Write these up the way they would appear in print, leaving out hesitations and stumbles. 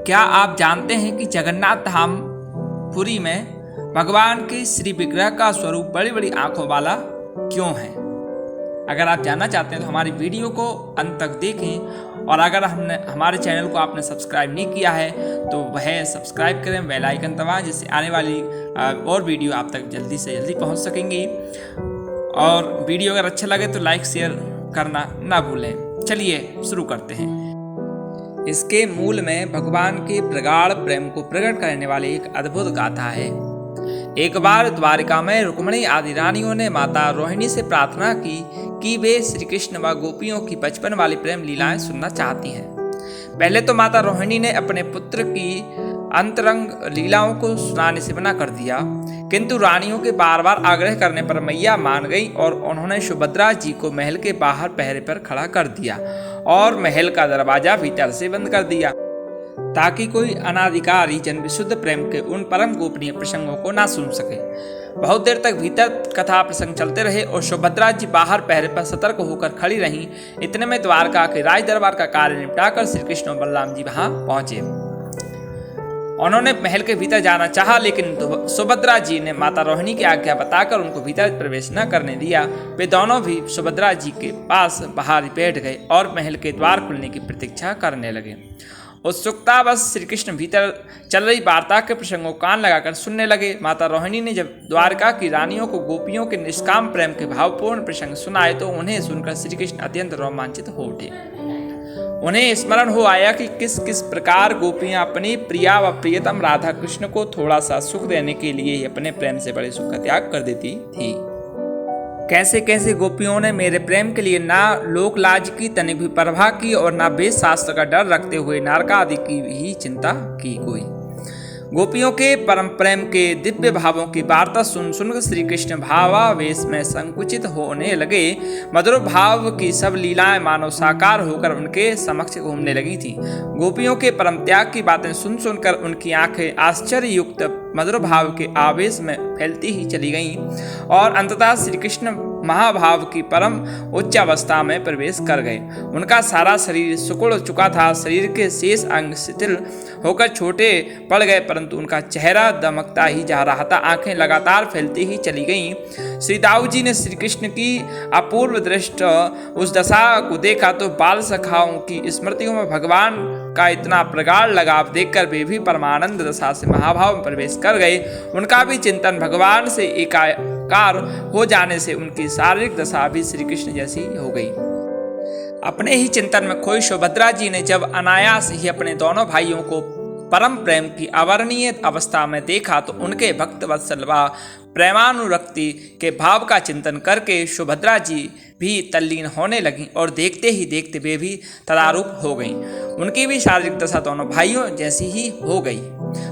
क्या आप जानते हैं कि जगन्नाथ धाम पुरी में भगवान के श्री विग्रह का स्वरूप बड़ी बड़ी आंखों वाला क्यों है? अगर आप जानना चाहते हैं तो हमारी वीडियो को अंत तक देखें, और अगर हमारे चैनल को आपने सब्सक्राइब नहीं किया है तो वह सब्सक्राइब करें, बेल आइकन दबाएं, जिससे आने वाली और वीडियो आप तक जल्दी से जल्दी पहुंच सकेंगी। और वीडियो अगर अच्छा लगे तो लाइक शेयर करना ना भूलें। चलिए शुरू करते हैं। इसके मूल में भगवान के प्रगाढ़ प्रेम को प्रकट करने वाली एक अद्भुत गाथा है। एक बार द्वारिका में रुक्मिणी आदि रानियों ने माता रोहिणी से प्रार्थना की कि वे श्री कृष्ण व गोपियों की बचपन वाली प्रेम लीलाएं सुनना चाहती हैं। पहले तो माता रोहिणी ने अपने पुत्र की अंतरंग लीलाओं को सुनाने से मना कर दिया, किंतु रानियों के बार बार आग्रह करने पर मैया मान गई और उन्होंने सुभद्रा जी को महल के बाहर पहरे पर खड़ा कर दिया और महल का दरवाजा भीतर से बंद कर दिया, ताकि कोई अनाधिकारी जन विशुद्ध प्रेम के उन परम गोपनीय प्रसंगों को ना सुन सके। बहुत देर तक भीतर कथा प्रसंग चलते रहे और सुभद्रा जी बाहर पहरे पर सतर्क होकर खड़ी रहीं। इतने में द्वारका के राज दरबार का कार्य निपटाकर श्री कृष्ण और बलराम जी वहां पहुंचे। उन्होंने महल के भीतर जाना चाहा, लेकिन सुभद्रा जी ने माता रोहिणी की आज्ञा बताकर उनको भीतर प्रवेश न करने दिया। वे दोनों भी सुभद्रा जी के पास बाहर बैठ गए और महल के द्वार खुलने की प्रतीक्षा करने लगे। उत्सुकतावश श्री कृष्ण भीतर चल रही वार्ता के प्रसंगों को कान लगाकर सुनने लगे। माता रोहिणी ने जब द्वारका की रानियों को गोपियों के निष्काम प्रेम के भावपूर्ण प्रसंग सुनाए तो उन्हें सुनकर श्री कृष्ण अत्यंत रोमांचित हो उठे। उन्हें स्मरण हो आया कि किस किस प्रकार गोपियां अपनी प्रिया व प्रियतम राधा कृष्ण को थोड़ा सा सुख देने के लिए ही अपने प्रेम से बड़े सुख का त्याग कर देती थी। कैसे कैसे गोपियों ने मेरे प्रेम के लिए ना लोक लाज की तनिक भी परवाह की और ना वेद शास्त्र का डर रखते हुए नरक आदि की ही चिंता की। कोई गोपियों के परम प्रेम के दिव्य भावों की वार्ता सुन सुनकर श्री कृष्ण भावावेश में संकुचित होने लगे। मधुर भाव की सब लीलाएं मानो साकार होकर उनके समक्ष घूमने लगी थी। गोपियों के परम त्याग की बातें सुन सुनकर उनकी आंखें आश्चर्य युक्त मधुर भाव के आवेश में फैलती ही चली गईं और अंततः श्री कृष्ण महाभाव की परम उच्च अवस्था में प्रवेश कर गए। उनका सारा शरीर सिकुड़ चुका था, शरीर के शेष अंग शिथिल होकर छोटे पड़ गए, परंतु उनका चेहरा दमकता ही जा रहा था। आंखें लगातार फैलती ही चली गईं। श्री दाऊ जी ने श्री कृष्ण की अपूर्व दृष्टि उस दशा को देखा तो बाल सखाओं की स्मृतियों में भगवान का इतना प्रगाढ़ लगाव देखकर वे भी परमानंद दशा से महाभाव में प्रवेश कर गए। उनका भी चिंतन भगवान से एकाकार हो जाने से उनकी शारीरिक दशा भी श्री कृष्ण जैसी हो गई। अपने ही चिंतन में खोई सुभद्रा जी ने जब अनायास ही अपने दोनों भाइयों को परम प्रेम की अवर्णनीय अवस्था में देखा तो उनके भक्त वत्सल व प्रेमानुरक्ति के भाव का चिंतन करके सुभद्रा जी भी तल्लीन होने लगीं और देखते ही देखते वे भी तदारूप हो गईं। उनकी भी शारीरिक दशा दोनों भाइयों जैसी ही हो गई।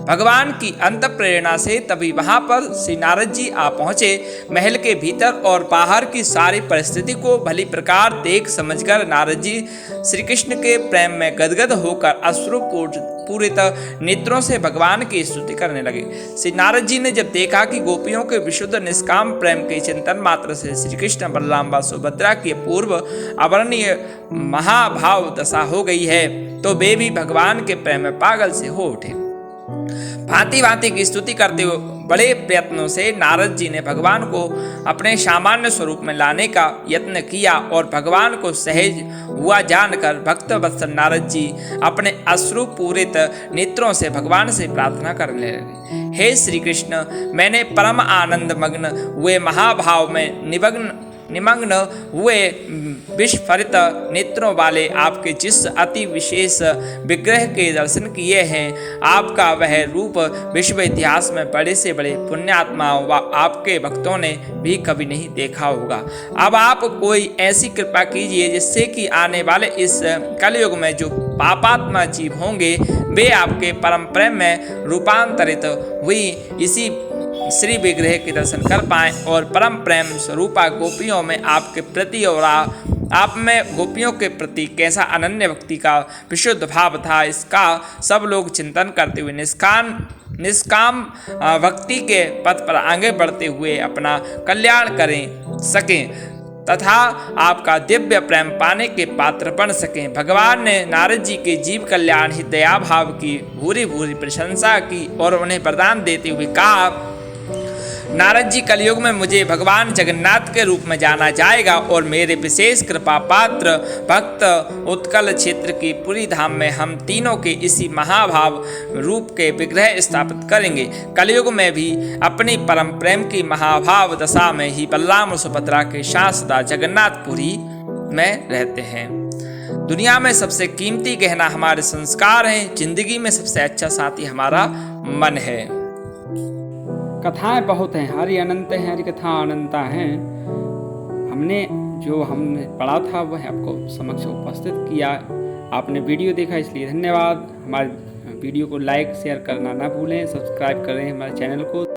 भगवान की अंत प्रेरणा से तभी वहां पर श्री नारद जी आ पहुंचे। महल के भीतर और बाहर की सारी परिस्थिति को भली प्रकार देख समझकर नारद जी श्री कृष्ण के प्रेम में गदगद होकर अश्रुपूरित नेत्रों से भगवान की स्तुति करने लगे। श्री नारद जी ने जब देखा कि गोपियों के विशुद्ध निष्काम प्रेम के चिंतन मात्र से श्री कृष्ण बलराम व सुभद्रा की पूर्व अवर्णनीय महाभाव दशा हो गई है तो वे भी भगवान के प्रेम में पागल से हो उठे। भांति भांति की स्तुति करते हुए बड़े प्रयत्नों से नारद जी ने भगवान को अपने सामान्य स्वरूप में लाने का यत्न किया और भगवान को सहज हुआ जानकर भक्त वत्सल नारद जी अपने अश्रुपूरित नेत्रों से भगवान से प्रार्थना करने लगे। हे श्री कृष्ण, मैंने परम आनंद मग्न हुए महाभाव में निमग्न हुए विस्फारित नेत्रों वाले आपके जिस अति विशेष विग्रह के दर्शन किए हैं, आपका वह रूप विश्व इतिहास में बड़े से बड़े पुण्यात्माओं व आपके भक्तों ने भी कभी नहीं देखा होगा। अब आप कोई ऐसी कृपा कीजिए जिससे कि आने वाले इस कलयुग में जो पापात्मा जीव होंगे वे आपके परम प्रेम में रूपांतरित हुई इसी श्री विग्रह के दर्शन कर पाएं और परम प्रेम स्वरूपा गोपियों में आपके प्रति और आप में गोपियों के प्रति कैसा अनन्य भक्ति का विशुद्ध भाव था, इसका सब लोग चिंतन करते हुए निष्काम भक्ति के पथ पर आगे बढ़ते हुए अपना कल्याण करें सकें। तथा आपका दिव्य प्रेम पाने के पात्र बन सकें। भगवान ने नारद जी के जीव कल्याण ही दया भाव की भूरी भूरी प्रशंसा की और उन्हें वरदान देते हुए कहा, नारद जी, कलयुग में मुझे भगवान जगन्नाथ के रूप में जाना जाएगा और मेरे विशेष कृपा पात्र भक्त उत्कल क्षेत्र की पुरी धाम में हम तीनों के इसी महाभाव रूप के विग्रह स्थापित करेंगे। कलयुग में भी अपनी परम प्रेम की महाभाव दशा में ही बलराम और सुभद्रा के साथ सदा जगन्नाथपुरी में रहते हैं। दुनिया में सबसे कीमती गहना हमारे संस्कार हैं। जिंदगी में सबसे अच्छा साथी हमारा मन है। कथाएं बहुत हैं, हरि अनंत हैं, हरि कथा अनंता हैं। हमने पढ़ा था वह आपको समक्ष उपस्थित किया। आपने वीडियो देखा इसलिए धन्यवाद। हमारे वीडियो को लाइक शेयर करना ना भूलें, सब्सक्राइब करें हमारे चैनल को।